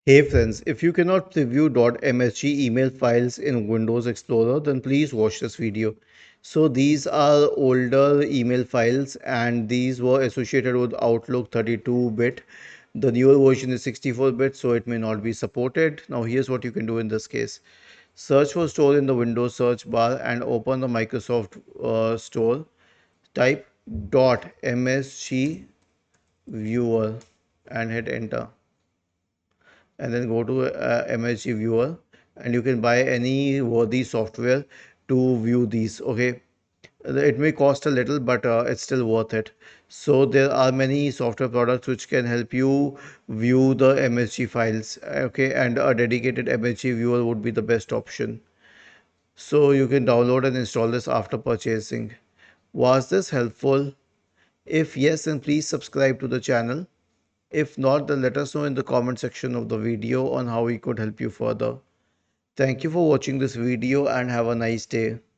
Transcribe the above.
Hey friends, if you cannot preview .msg email files in Windows Explorer, then please watch this video. So these are older email files and these were associated with Outlook 32-bit. The newer version is 64-bit, so it may not be supported. Now here's what you can do in this case. Search for store in the Windows search bar and open the Microsoft Store. Type .msg viewer and hit enter, and then go to MSG viewer, and you can buy any worthy software to view these. Okay, it may cost a little, but it's still worth it. So there are many software products which can help you view the MSG files. Okay, and a dedicated MSG viewer would be the best option. So you can download and install this after purchasing. Was this helpful? If yes, then please subscribe to the channel. If not, then let us know in the comment section of the video on how we could help you further. Thank you for watching this video and have a nice day.